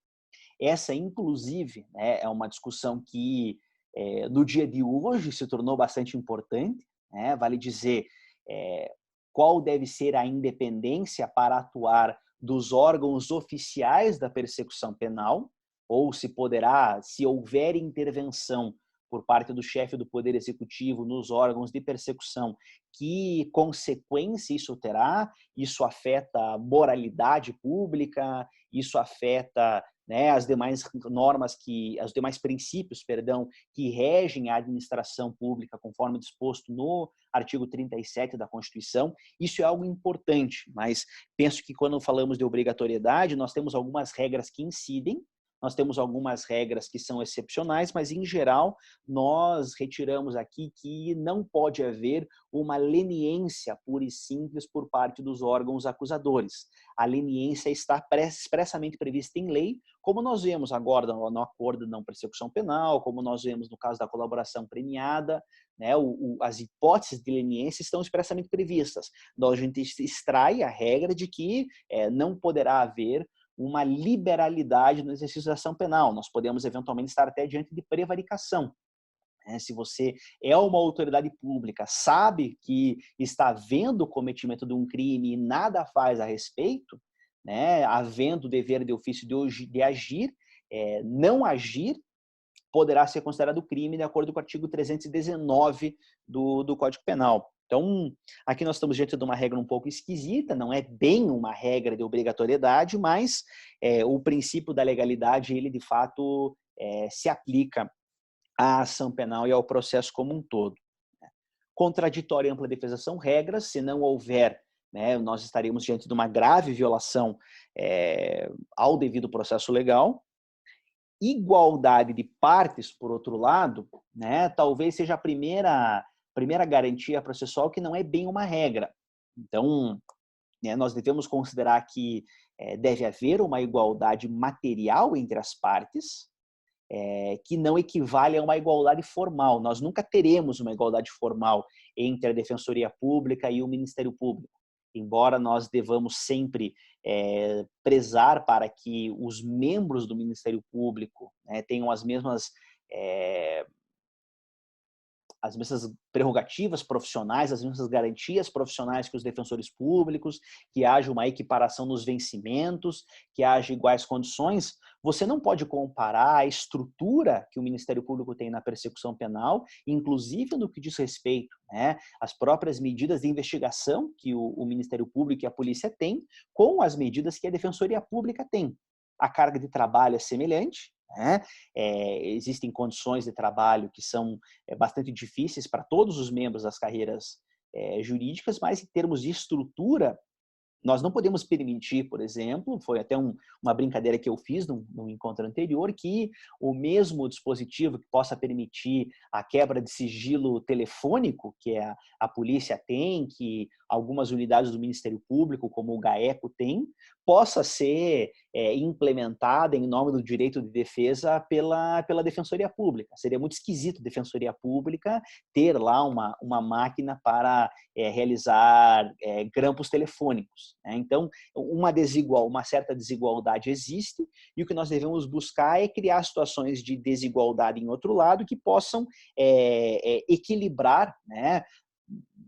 Speaker 1: Essa, inclusive, né, é uma discussão que no dia de hoje se tornou bastante importante, né? Vale dizer, qual deve ser a independência para atuar dos órgãos oficiais da persecução penal, ou se poderá, se houver intervenção por parte do chefe do Poder Executivo nos órgãos de persecução, que consequência isso terá? Isso afeta a moralidade pública, isso afeta, né, as demais normas os demais princípios, que regem a administração pública, conforme disposto no artigo 37 da Constituição. Isso é algo importante, mas penso que quando falamos de obrigatoriedade, nós temos algumas regras que incidem, nós temos algumas regras que são excepcionais, mas, em geral, nós retiramos aqui que não pode haver uma leniência pura e simples por parte dos órgãos acusadores. A leniência está expressamente prevista em lei, como nós vemos agora no acordo de não persecução penal, como nós vemos no caso da colaboração premiada, né? As hipóteses de leniência estão expressamente previstas. Então, a gente extrai a regra de que não poderá haver uma liberalidade no exercício da ação penal. Nós podemos, eventualmente, estar até diante de prevaricação. Se você é uma autoridade pública, sabe que está havendo o cometimento de um crime e nada faz a respeito, né, havendo o dever de ofício de agir, não agir poderá ser considerado crime de acordo com o artigo 319 do Código Penal. Então, aqui nós estamos diante de uma regra um pouco esquisita, não é bem uma regra de obrigatoriedade, mas o princípio da legalidade, ele de fato se aplica à ação penal e ao processo como um todo. Contraditória e ampla defesa são regras, se não houver, né, nós estaremos diante de uma grave violação ao devido processo legal. Igualdade de partes, por outro lado, né, talvez seja a primeira garantia processual que não é bem uma regra. Então, né, nós devemos considerar que deve haver uma igualdade material entre as partes, que não equivale a uma igualdade formal. Nós nunca teremos uma igualdade formal entre a Defensoria Pública e o Ministério Público, embora nós devamos sempre prezar para que os membros do Ministério Público, né, tenham as mesmas prerrogativas profissionais, as mesmas garantias profissionais que os defensores públicos, que haja uma equiparação nos vencimentos, que haja iguais condições. Você não pode comparar a estrutura que o Ministério Público tem na persecução penal, inclusive no que diz respeito, né, às próprias medidas de investigação que o Ministério Público e a polícia têm, com as medidas que a Defensoria Pública tem. A carga de trabalho é semelhante, né? Existem condições de trabalho que são bastante difíceis para todos os membros das carreiras jurídicas, mas em termos de estrutura, nós não podemos permitir, por exemplo, foi até uma brincadeira que eu fiz num encontro anterior, que o mesmo dispositivo que possa permitir a quebra de sigilo telefônico, que a polícia tem, que algumas unidades do Ministério Público, como o GAECO, tem, possa ser implementada em nome do direito de defesa pela Defensoria Pública. Seria muito esquisito a Defensoria Pública ter lá uma máquina para realizar grampos telefônicos. Então, uma certa desigualdade existe, e o que nós devemos buscar é criar situações de desigualdade em outro lado que possam equilibrar, né,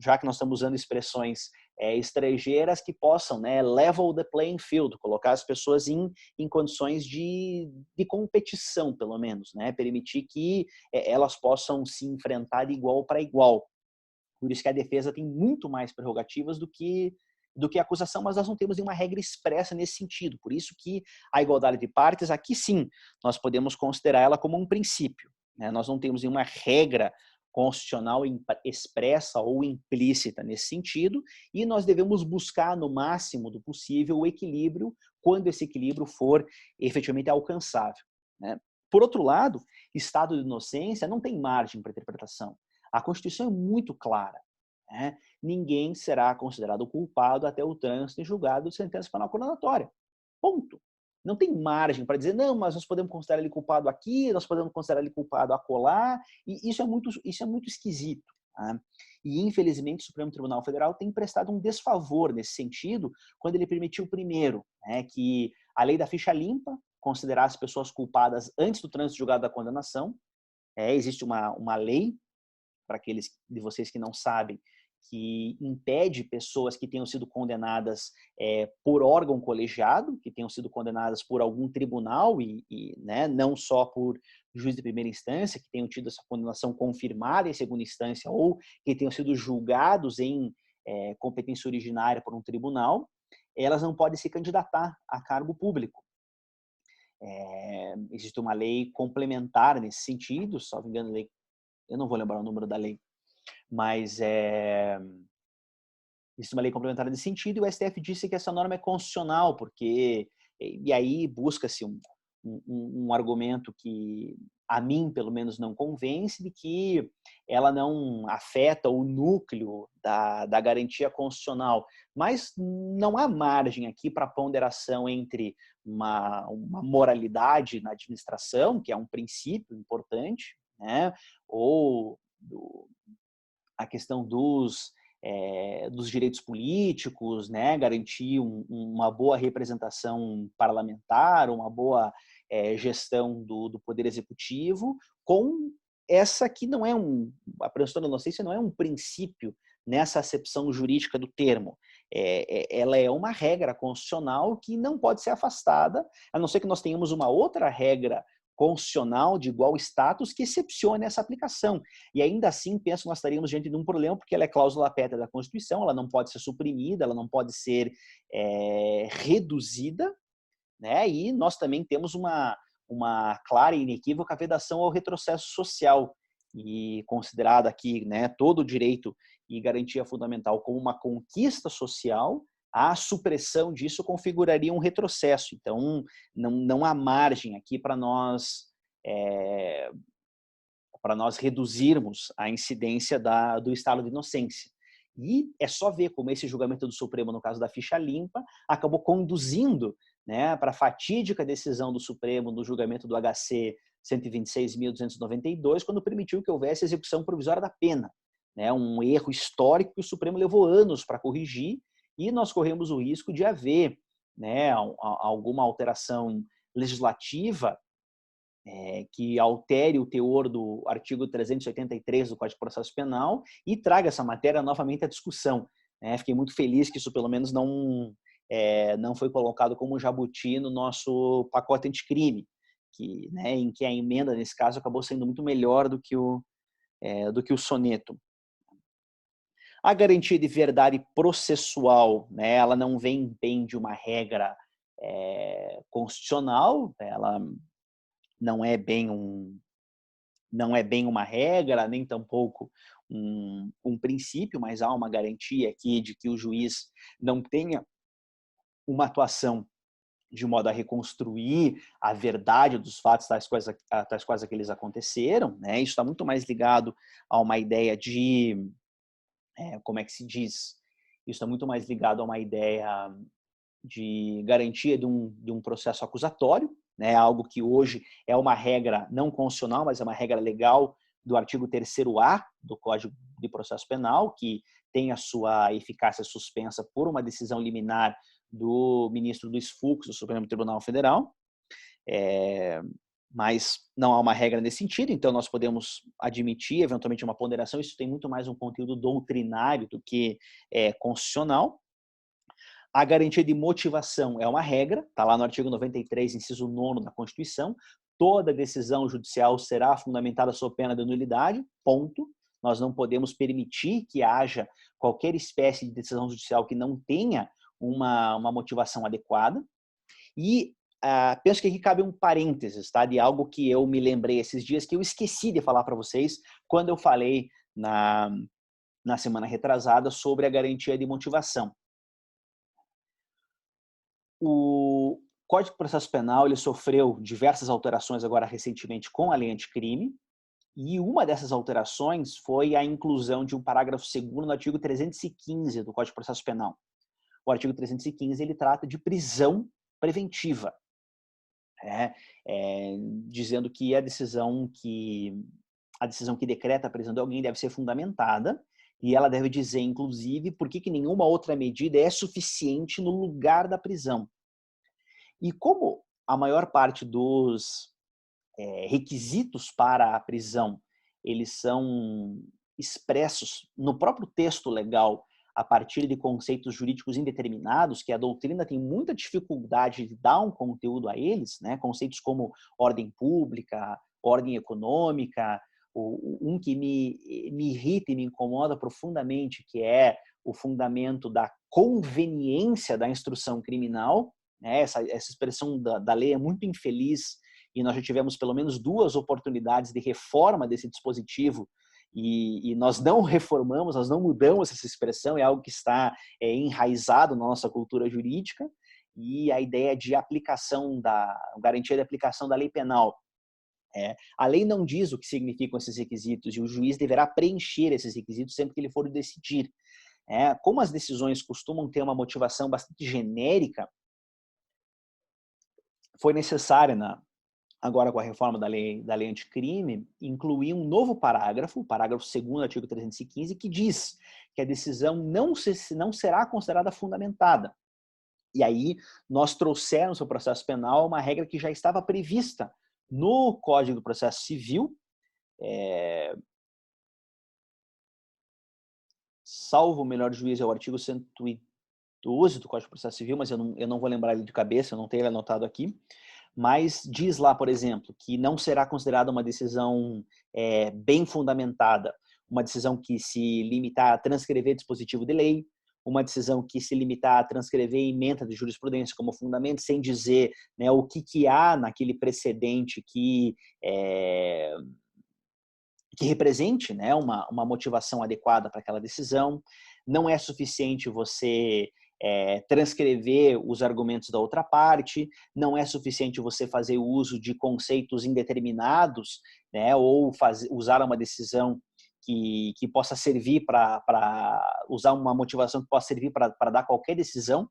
Speaker 1: já que nós estamos usando expressões estrangeiras que possam, né, level the playing field, colocar as pessoas em condições de competição, pelo menos, né, permitir que elas possam se enfrentar de igual para igual. Por isso que a defesa tem muito mais prerrogativas do que a acusação, mas nós não temos nenhuma regra expressa nesse sentido. Por isso que a igualdade de partes, aqui sim, nós podemos considerar ela como um princípio, né? Nós não temos nenhuma regra constitucional expressa ou implícita nesse sentido, e nós devemos buscar, no máximo do possível, o equilíbrio, quando esse equilíbrio for efetivamente alcançável, né? Por outro lado, estado de inocência não tem margem para interpretação. A Constituição é muito clara, né? Ninguém será considerado culpado até o trânsito em julgado de sentença penal condenatória. Ponto. Não tem margem para dizer, não, mas nós podemos considerar ele culpado aqui, nós podemos considerar ele culpado acolá, e isso é muito esquisito. Tá? E, infelizmente, o Supremo Tribunal Federal tem prestado um desfavor nesse sentido, quando ele permitiu, primeiro, né, que a lei da ficha limpa considerasse pessoas culpadas antes do trânsito julgado da condenação. Existe uma lei, para aqueles de vocês que não sabem, que impede pessoas que tenham sido condenadas por órgão colegiado, que tenham sido condenadas por algum tribunal né, não só por juiz de primeira instância, que tenham tido essa condenação confirmada em segunda instância ou que tenham sido julgados em competência originária por um tribunal, elas não podem se candidatar a cargo público. Existe uma lei complementar nesse sentido, só me engano, eu não vou lembrar o número da lei, mas existe uma lei complementar nesse sentido, e o STF disse que essa norma é constitucional, porque, e aí busca-se um argumento que a mim, pelo menos, não convence, de que ela não afeta o núcleo da garantia constitucional. Mas não há margem aqui para ponderação entre uma moralidade na administração, que é um princípio importante, né? Ou a questão dos direitos políticos, né? Garantir uma boa representação parlamentar, uma boa gestão do Poder Executivo, com essa que não é a presunção da inocência não é um princípio nessa acepção jurídica do termo. Ela é uma regra constitucional que não pode ser afastada, a não ser que nós tenhamos uma outra regra constitucional de igual status que excepcione essa aplicação. E ainda assim, penso que nós estaríamos diante de um problema, porque ela é cláusula pétrea da Constituição, ela não pode ser suprimida, ela não pode ser reduzida, né? E nós também temos uma clara e inequívoca vedação ao retrocesso social, e considerado aqui, né, todo o direito e garantia fundamental como uma conquista social, a supressão disso configuraria um retrocesso. Então, não há margem aqui para nós reduzirmos a incidência do estado de inocência. E é só ver como esse julgamento do Supremo, no caso da ficha limpa, acabou conduzindo, né, para a fatídica decisão do Supremo no julgamento do HC 126.292, quando permitiu que houvesse execução provisória da pena. Né, um erro histórico que o Supremo levou anos para corrigir, e nós corremos o risco de haver, né, alguma alteração legislativa que altere o teor do artigo 383 do Código de Processo Penal e traga essa matéria novamente à discussão. Fiquei muito feliz que isso pelo menos não foi colocado como jabuti no nosso pacote anticrime, em que a emenda, nesse caso, acabou sendo muito melhor do que o soneto. A garantia de verdade processual, né, ela não vem bem de uma regra constitucional, ela não é bem uma regra, nem tampouco um princípio, mas há uma garantia aqui de que o juiz não tenha uma atuação de modo a reconstruir a verdade dos fatos tais quais aqueles aconteceram, né? Isso está muito mais ligado a uma ideia de, como é que se diz? Isso está muito mais ligado a uma ideia de garantia de um processo acusatório, né? Algo que hoje é uma regra não constitucional, mas é uma regra legal do artigo 3º-A do Código de Processo Penal, que tem a sua eficácia suspensa por uma decisão liminar do ministro Luiz Fux, do Supremo Tribunal Federal. mas não há uma regra nesse sentido, então nós podemos admitir eventualmente uma ponderação. Isso tem muito mais um conteúdo doutrinário do que constitucional. A garantia de motivação é uma regra, está lá no artigo 93, inciso 9 da Constituição. Toda decisão judicial será fundamentada sob pena de nulidade, ponto. Nós não podemos permitir que haja qualquer espécie de decisão judicial que não tenha uma motivação adequada. E penso que aqui cabe um parênteses, tá, de algo que eu me lembrei esses dias, que eu esqueci de falar para vocês quando eu falei na semana retrasada sobre a garantia de motivação. O Código de Processo Penal ele sofreu diversas alterações agora recentemente com a lei anticrime, e uma dessas alterações foi a inclusão de um parágrafo 2º no artigo 315 do Código de Processo Penal. O artigo 315 ele trata de prisão preventiva, dizendo que a decisão que decreta a prisão de alguém deve ser fundamentada, e ela deve dizer, inclusive, por que nenhuma outra medida é suficiente no lugar da prisão. E como a maior parte dos requisitos para a prisão, eles são expressos no próprio texto legal a partir de conceitos jurídicos indeterminados, que a doutrina tem muita dificuldade de dar um conteúdo a eles, né? Conceitos como ordem pública, ordem econômica, um que me irrita e me incomoda profundamente, que é o fundamento da conveniência da instrução criminal, né? Essa expressão da lei é muito infeliz, e nós já tivemos pelo menos 2 oportunidades de reforma desse dispositivo, e nós não reformamos, nós não mudamos essa expressão, é algo que está enraizado na nossa cultura jurídica, e a ideia de garantia de aplicação da lei penal. A lei não diz o que significam esses requisitos, e o juiz deverá preencher esses requisitos sempre que ele for decidir. Como as decisões costumam ter uma motivação bastante genérica, foi necessária, agora com a reforma da lei anticrime, incluir um novo parágrafo, o parágrafo 2º do artigo 315, que diz que a decisão não será considerada fundamentada. E aí nós trouxemos ao processo penal uma regra que já estava prevista no Código do Processo Civil, salvo o melhor juízo, é o artigo 112 do Código do Processo Civil, mas eu não vou lembrar ele de cabeça, eu não tenho ele anotado aqui. Mas diz lá, por exemplo, que não será considerada uma decisão bem fundamentada, uma decisão que se limitar a transcrever dispositivo de lei, uma decisão que se limitar a transcrever ementa de jurisprudência como fundamento, sem dizer, né, o que há naquele precedente que represente, né, uma motivação adequada para aquela decisão. Não é suficiente você transcrever os argumentos da outra parte, não é suficiente você fazer uso de conceitos indeterminados, né, ou usar uma decisão que possa servir para usar uma motivação que possa servir para dar qualquer decisão.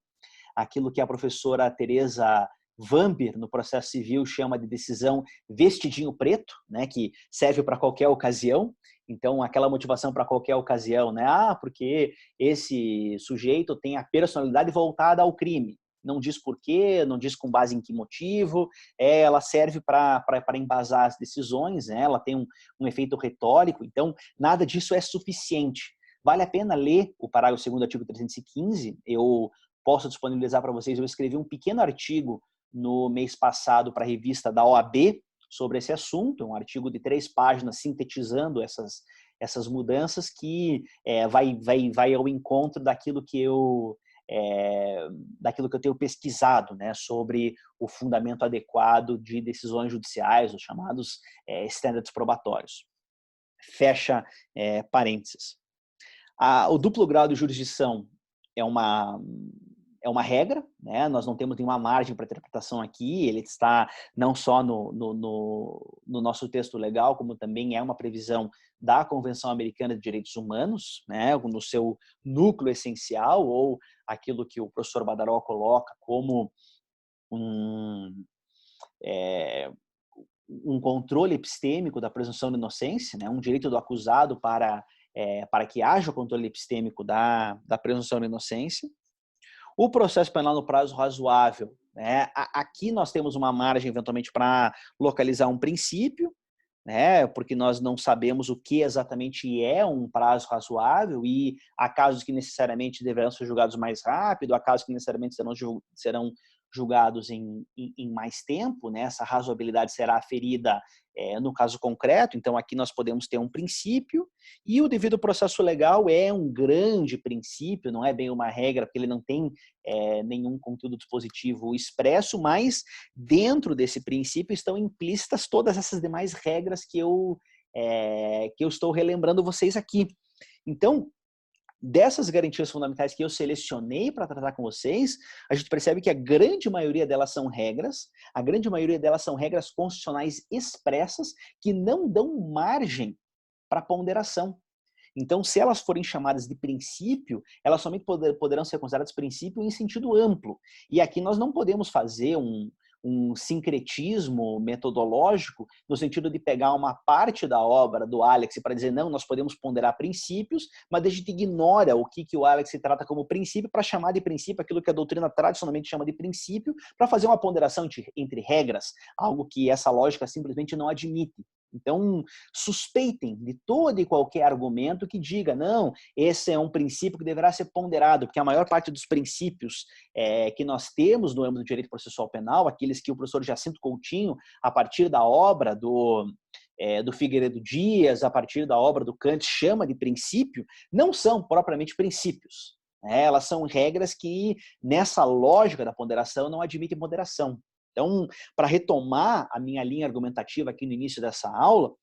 Speaker 1: Aquilo que a professora Teresa Vamber, no processo civil, chama de decisão vestidinho preto, né, que serve para qualquer ocasião. Então, aquela motivação para qualquer ocasião, né? Porque esse sujeito tem a personalidade voltada ao crime. Não diz por quê, não diz com base em que motivo, ela serve para embasar as decisões, né? Ela tem um efeito retórico, então nada disso é suficiente. Vale a pena ler o parágrafo 2º do artigo 315, eu posso disponibilizar para vocês, eu escrevi um pequeno artigo no mês passado para a revista da OAB, sobre esse assunto, um artigo de 3 páginas sintetizando essas mudanças que vai ao encontro daquilo que eu tenho pesquisado, né, sobre o fundamento adequado de decisões judiciais, os chamados standards probatórios. Fecha parênteses. O duplo grau de jurisdição é uma regra, né? Nós não temos nenhuma margem para interpretação aqui, ele está não só no nosso texto legal, como também é uma previsão da Convenção Americana de Direitos Humanos, né? No seu núcleo essencial, ou aquilo que o professor Badaró coloca como um controle epistêmico da presunção de inocência, né? Um direito do acusado para que haja o controle epistêmico da presunção de inocência. O processo penal no prazo razoável né? Aqui nós temos uma margem, eventualmente, para localizar um princípio, né? Porque nós não sabemos o que exatamente é um prazo razoável e há casos que necessariamente deverão ser julgados mais rápido, há casos que necessariamente serão julgados em mais tempo, né? Essa razoabilidade será aferida no caso concreto. Então, aqui nós podemos ter um princípio e o devido processo legal é um grande princípio, não é bem uma regra, porque ele não tem nenhum conteúdo dispositivo expresso, mas dentro desse princípio estão implícitas todas essas demais regras que eu estou relembrando vocês aqui. Então, dessas garantias fundamentais que eu selecionei para tratar com vocês, a gente percebe que a grande maioria delas são regras, a grande maioria delas são regras constitucionais expressas que não dão margem para ponderação. Então, se elas forem chamadas de princípio, elas somente poderão ser consideradas princípio em sentido amplo. E aqui nós não podemos fazer um sincretismo metodológico no sentido de pegar uma parte da obra do Alex para dizer, não, nós podemos ponderar princípios, mas a gente ignora o que o Alex trata como princípio para chamar de princípio aquilo que a doutrina tradicionalmente chama de princípio, para fazer uma ponderação entre regras, algo que essa lógica simplesmente não admite. Então, suspeitem de todo e qualquer argumento que diga, não, esse é um princípio que deverá ser ponderado, porque a maior parte dos princípios que nós temos no âmbito do direito processual penal, aqueles que o professor Jacinto Coutinho, a partir da obra do Figueiredo Dias, a partir da obra do Kant, chama de princípio, não são propriamente princípios. Elas são regras que, nessa lógica da ponderação, não admitem moderação. Então, para retomar a minha linha argumentativa aqui no início dessa aula,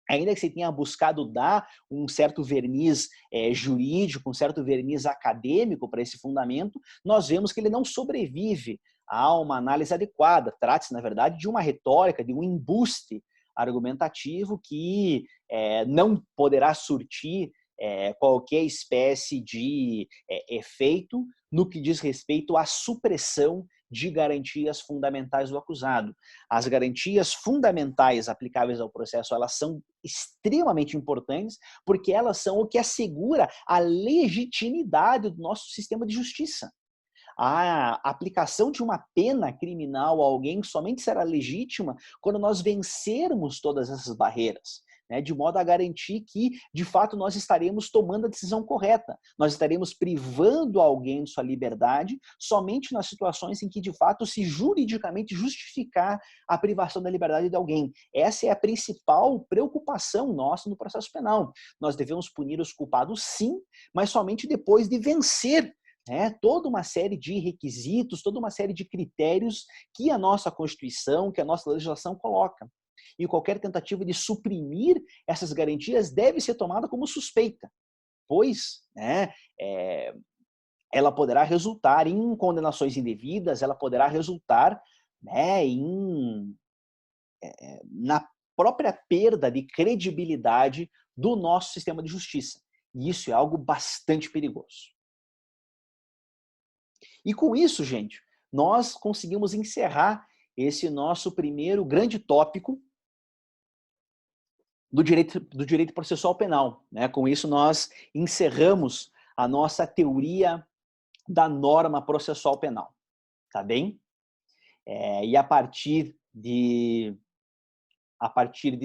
Speaker 1: ainda que você tenha buscado dar um certo verniz jurídico, um certo verniz acadêmico para esse fundamento, nós vemos que ele não sobrevive a uma análise adequada. Trata-se, na verdade, de uma retórica, de um embuste argumentativo que não poderá surtir qualquer espécie de efeito no que diz respeito à supressão de garantias fundamentais do acusado. As garantias fundamentais aplicáveis ao processo, elas são extremamente importantes, porque elas são o que assegura a legitimidade do nosso sistema de justiça. A aplicação de uma pena criminal a alguém somente será legítima quando nós vencermos todas essas barreiras, né, de modo a garantir que, de fato, nós estaremos tomando a decisão correta. Nós estaremos privando alguém de sua liberdade somente nas situações em que, de fato, se juridicamente justificar a privação da liberdade de alguém. Essa é a principal preocupação nossa no processo penal. Nós devemos punir os culpados, sim, mas somente depois de vencer toda uma série de requisitos, toda uma série de critérios que a nossa Constituição, que a nossa legislação coloca. E qualquer tentativa de suprimir essas garantias deve ser tomada como suspeita, pois ela poderá resultar em condenações indevidas, ela poderá resultar na própria perda de credibilidade do nosso sistema de justiça. E isso é algo bastante perigoso. E com isso, gente, nós conseguimos encerrar esse nosso primeiro grande tópico do direito processual penal. Com isso, nós encerramos a nossa teoria da norma processual penal. Tá bem? E a partir de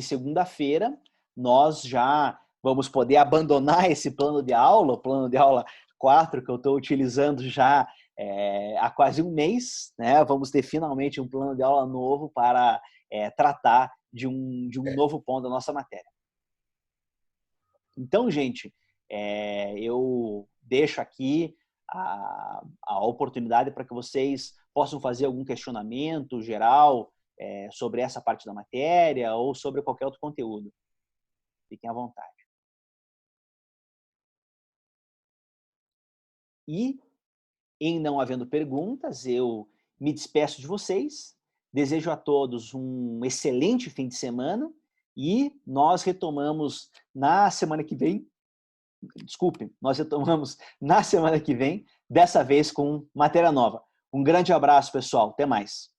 Speaker 1: segunda-feira, nós já vamos poder abandonar esse plano de aula, o plano de aula 4 que eu estou utilizando já há quase um mês, né? Vamos ter finalmente um plano de aula novo para tratar de um novo ponto da nossa matéria. Então, gente, eu deixo aqui a oportunidade para que vocês possam fazer algum questionamento geral sobre essa parte da matéria ou sobre qualquer outro conteúdo. Fiquem à vontade. E, em não havendo perguntas, eu me despeço de vocês, desejo a todos um excelente fim de semana e nós retomamos na semana que vem, dessa vez com matéria nova. Um grande abraço, pessoal. Até mais.